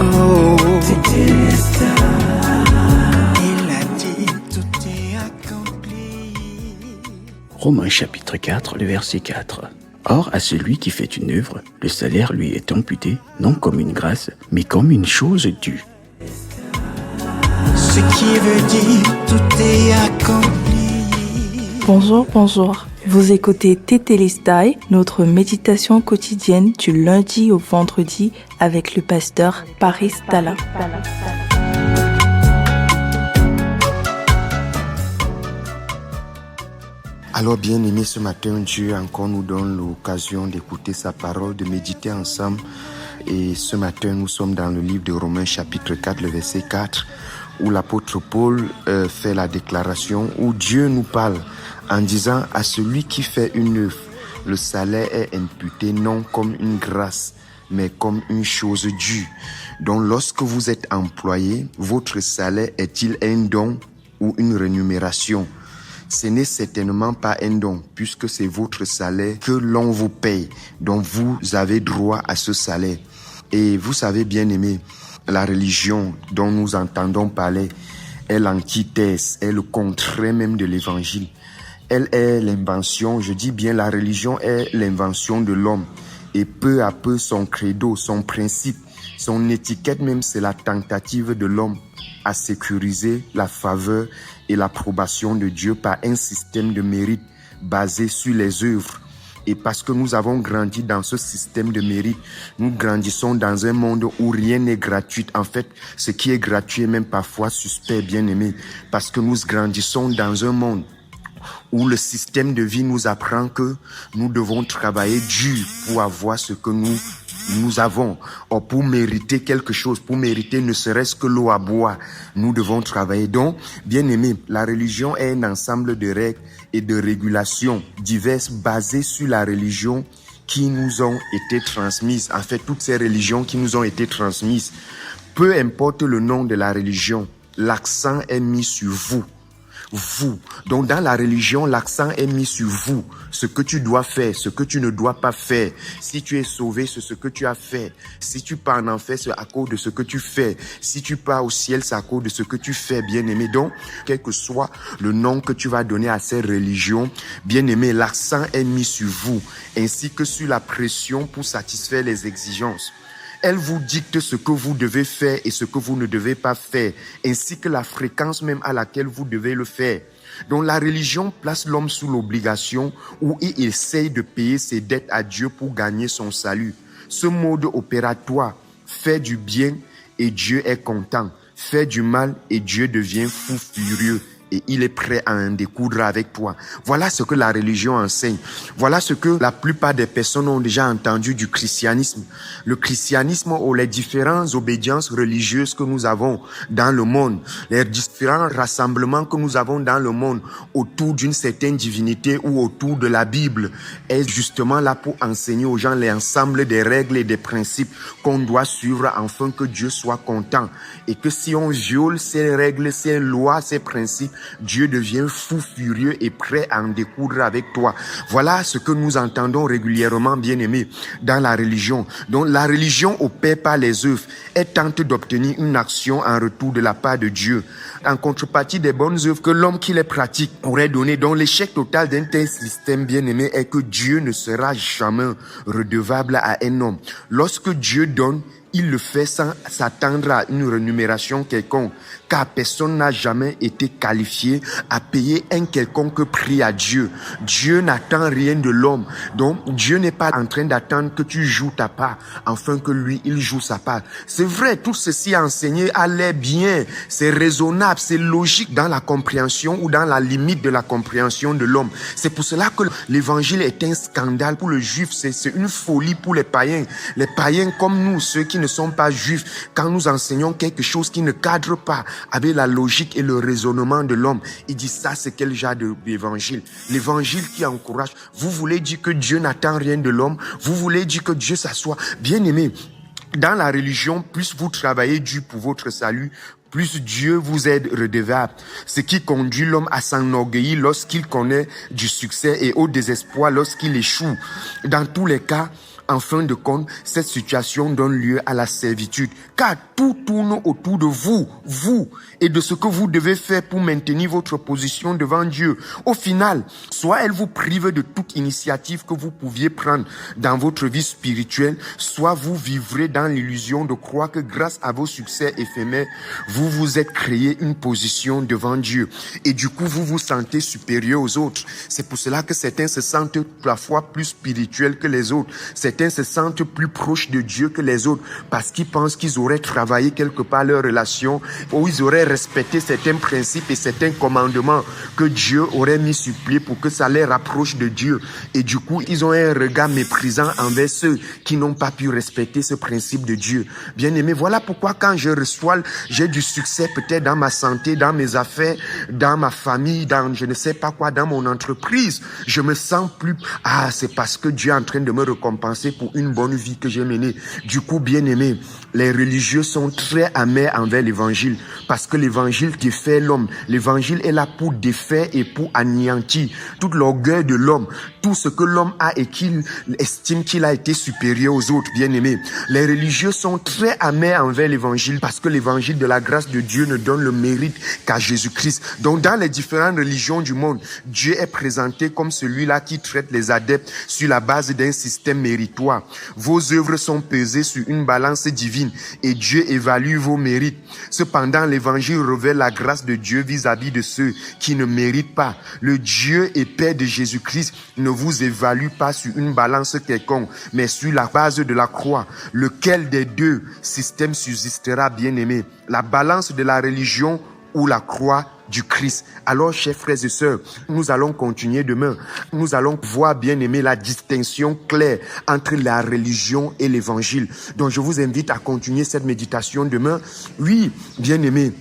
Oh, il a dit tout est accompli. Romains chapitre 4, le verset 4. Or, à celui qui fait une œuvre, le salaire lui est imputé, non comme une grâce, mais comme une chose due. Ce qui veut dire tout est accompli. Bonjour. Vous écoutez Tétélistai, notre méditation quotidienne du lundi au vendredi avec le pasteur Paris Tala. Alors bien-aimés, ce matin, Dieu encore nous donne l'occasion d'écouter sa parole, de méditer ensemble. Et ce matin, nous sommes dans le livre de Romains chapitre 4, le verset 4, où l'apôtre Paul fait la déclaration, où Dieu nous parle en disant à celui qui fait une œuvre, le salaire est imputé non comme une grâce, mais comme une chose due. Donc lorsque vous êtes employé, votre salaire est-il un don ou une rémunération? Ce n'est certainement pas un don, puisque c'est votre salaire que l'on vous paye. Donc vous avez droit à ce salaire. Et vous savez bien aimé, la religion dont nous entendons parler est l'antithèse, est le contraire même de l'évangile. Elle est l'invention, je dis bien la religion est l'invention de l'homme. Et peu à peu son credo, son principe, son étiquette même, c'est la tentative de l'homme à sécuriser la faveur et l'approbation de Dieu par un système de mérite basé sur les œuvres. Et parce que nous avons grandi dans ce système de mérite, nous grandissons dans un monde où rien n'est gratuit. En fait, ce qui est gratuit est même parfois suspect, bien aimé, parce que nous grandissons dans un monde où le système de vie nous apprend que nous devons travailler dur pour avoir ce que nous avons. Or, pour mériter quelque chose, pour mériter ne serait-ce que l'eau à boire, nous devons travailler. Donc, bien aimé, la religion est un ensemble de règles et de régulations diverses basées sur la religion qui nous ont été transmises. En fait, toutes ces religions qui nous ont été transmises, peu importe le nom de la religion, l'accent est mis sur vous. Vous. Donc dans la religion, l'accent est mis sur vous. Ce que tu dois faire, ce que tu ne dois pas faire. Si tu es sauvé, c'est ce que tu as fait. Si tu pars en enfer, c'est à cause de ce que tu fais. Si tu pars au ciel, c'est à cause de ce que tu fais, bien-aimé. Donc, quel que soit le nom que tu vas donner à ces religions, bien-aimé, l'accent est mis sur vous, ainsi que sur la pression pour satisfaire les exigences. Elle vous dicte ce que vous devez faire et ce que vous ne devez pas faire, ainsi que la fréquence même à laquelle vous devez le faire. Donc la religion place l'homme sous l'obligation où il essaye de payer ses dettes à Dieu pour gagner son salut. Ce mode opératoire fait du bien et Dieu est content, fait du mal et Dieu devient fou furieux. Et il est prêt à en découdre avec toi. Voilà ce que la religion enseigne. Voilà ce que la plupart des personnes ont déjà entendu du christianisme. Le christianisme ou les différentes obédiences religieuses que nous avons dans le monde, les différents rassemblements que nous avons dans le monde autour d'une certaine divinité ou autour de la Bible est justement là pour enseigner aux gens l'ensemble des règles et des principes qu'on doit suivre afin que Dieu soit content. Et que si on viole ces règles, ces lois, ces principes, Dieu devient fou furieux et prêt à en découdre avec toi. Voilà ce que nous entendons régulièrement, bien-aimés, dans la religion. Donc la religion opère par les œuvres. Elle tente d'obtenir une action en retour de la part de Dieu, en contrepartie des bonnes œuvres que l'homme qui les pratique aurait donné. Donc l'échec total d'un tel système, bien-aimé, est que Dieu ne sera jamais redevable à un homme. Lorsque Dieu donne, il le fait sans s'attendre à une rémunération quelconque, car personne n'a jamais été qualifié à payer un quelconque prix à Dieu. Dieu n'attend rien de l'homme. Donc, Dieu n'est pas en train d'attendre que tu joues ta part, afin que lui, il joue sa part. C'est vrai, tout ceci enseigné allait bien, c'est raisonnable, c'est logique dans la compréhension ou dans la limite de la compréhension de l'homme. C'est pour cela que l'évangile est un scandale pour le juif, c'est une folie pour les païens. Les païens comme nous, ceux qui ne sont pas juifs, quand nous enseignons quelque chose qui ne cadre pas avec la logique et le raisonnement de l'homme, il dit ça, c'est quel genre d'évangile? L'évangile qui encourage. Vous voulez dire que Dieu n'attend rien de l'homme? Vous voulez dire que Dieu s'assoit? Bien aimé, dans la religion, plus vous travaillez dur pour votre salut, plus Dieu vous est redevable. Ce qui conduit l'homme à s'enorgueillir lorsqu'il connaît du succès et au désespoir lorsqu'il échoue. Dans tous les cas, En fin de compte, cette situation donne lieu à la servitude, car tout tourne autour de vous, et de ce que vous devez faire pour maintenir votre position devant Dieu. Au final, soit elle vous prive de toute initiative que vous pouviez prendre dans votre vie spirituelle, soit vous vivrez dans l'illusion de croire que grâce à vos succès éphémères, vous vous êtes créé une position devant Dieu. Et du coup, vous vous sentez supérieur aux autres. C'est pour cela que certains se sentent parfois plus spirituels que les autres. Certains se sentent plus proches de Dieu que les autres parce qu'ils pensent qu'ils auraient travaillé quelque part leur relation, ou ils auraient respecté certains principes et certains commandements que Dieu aurait mis sur pied pour que ça les rapproche de Dieu. Et du coup, ils ont un regard méprisant envers ceux qui n'ont pas pu respecter ce principe de Dieu. Bien aimé, voilà pourquoi quand j'ai du succès peut-être dans ma santé, dans mes affaires, dans ma famille, dans je ne sais pas quoi, dans mon entreprise, je me sens plus... c'est parce que Dieu est en train de me récompenser pour une bonne vie que j'ai menée. Du coup, bien aimé, les religieux sont très amers envers l'évangile parce que l'évangile défait l'homme. L'évangile est là pour défaire et pour anéantir tout l'orgueil de l'homme, tout ce que l'homme a et qu'il estime qu'il a été supérieur aux autres, bien aimé. Les religieux sont très amers envers l'évangile parce que l'évangile de la grâce de Dieu ne donne le mérite qu'à Jésus-Christ. Donc dans les différentes religions du monde, Dieu est présenté comme celui-là qui traite les adeptes sur la base d'un système méritoire. Vos œuvres sont pesées sur une balance divine et Dieu évalue vos mérites. Cependant, l'évangile révèle la grâce de Dieu vis-à-vis de ceux qui ne méritent pas. Le Dieu et Père de Jésus-Christ ne vous évalue pas sur une balance quelconque, mais sur la base de la croix. Lequel des deux systèmes subsistera, bien-aimé? La balance de la religion ou la croix du Christ? Alors, chers frères et sœurs, nous allons continuer demain. Nous allons voir, bien aimé, la distinction claire entre la religion et l'évangile. Donc, je vous invite à continuer cette méditation demain. Oui, bien aimé.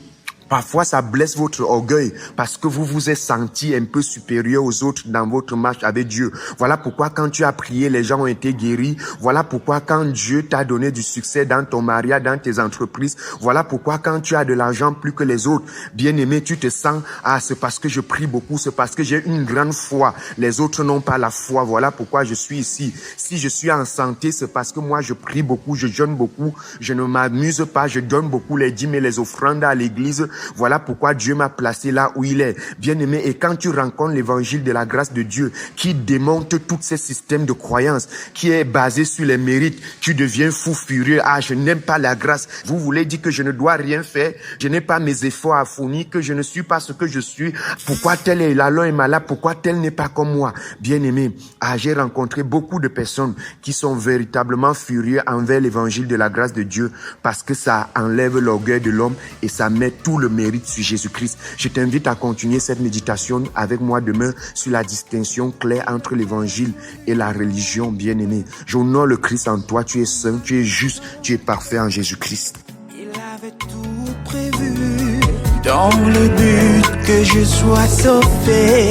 Parfois, ça blesse votre orgueil parce que vous vous êtes senti un peu supérieur aux autres dans votre marche avec Dieu. Voilà pourquoi quand tu as prié, les gens ont été guéris. Voilà pourquoi quand Dieu t'a donné du succès dans ton mariage, dans tes entreprises. Voilà pourquoi quand tu as de l'argent plus que les autres, bien aimé, tu te sens, c'est parce que je prie beaucoup, c'est parce que j'ai une grande foi. Les autres n'ont pas la foi. Voilà pourquoi je suis ici. Si je suis en santé, c'est parce que moi je prie beaucoup, je jeûne beaucoup, je ne m'amuse pas, je donne beaucoup les dîmes et les offrandes à l'église. Voilà pourquoi Dieu m'a placé là où il est. Bien aimé, et quand tu rencontres l'évangile de la grâce de Dieu qui démonte tous ces systèmes de croyance, qui est basé sur les mérites, tu deviens fou furieux. Je n'aime pas la grâce. Vous voulez dire que je ne dois rien faire, je n'ai pas mes efforts à fournir, que je ne suis pas ce que je suis. Pourquoi tel est là, l'un est malade, pourquoi tel n'est pas comme moi? Bien aimé, j'ai rencontré beaucoup de personnes qui sont véritablement furieux envers l'évangile de la grâce de Dieu parce que ça enlève l'orgueil de l'homme et ça met tout le mérite sur Jésus-Christ. Je t'invite à continuer cette méditation avec moi demain sur la distinction claire entre l'évangile et la religion, bien-aimé. J'honore le Christ en toi, tu es saint, tu es juste, tu es parfait en Jésus-Christ. Il avait tout prévu dans le but que je sois sauvé.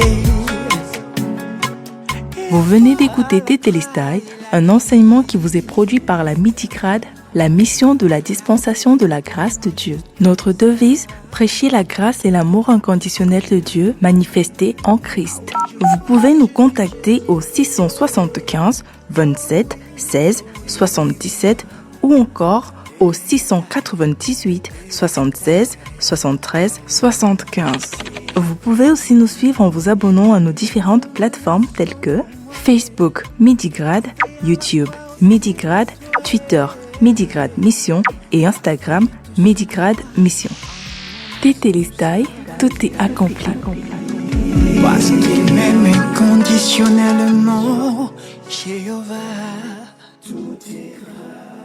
Vous venez d'écouter Tétélestai, un enseignement qui vous est produit par la Midigrade, la mission de la dispensation de la grâce de Dieu. Notre devise, prêcher la grâce et l'amour inconditionnel de Dieu manifesté en Christ. Vous pouvez nous contacter au 675 27 16 77 ou encore au 698 76 73 75. Vous pouvez aussi nous suivre en vous abonnant à nos différentes plateformes telles que Facebook Midigrade, YouTube Midigrade, Twitter Midigrade Mission et Instagram Midigrade Mission. Tétélestai, tout est accompli. Parce qu'il m'aime inconditionnellement, Jéhovah, tout ira.